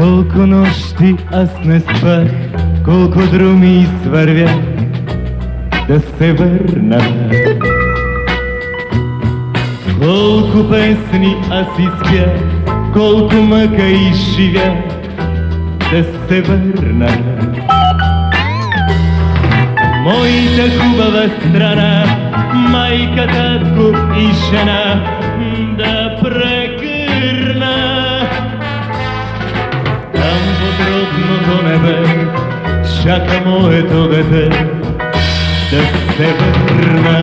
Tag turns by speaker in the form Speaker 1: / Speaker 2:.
Speaker 1: Колко нощи аз не спах, колко друми извървях да се върна. Колко песни аз изпях, колко мъка изживях да се върна. Моята хубава страна, майка, татко и жена да прегърна. Там под родното небе чака моето дете да се върна.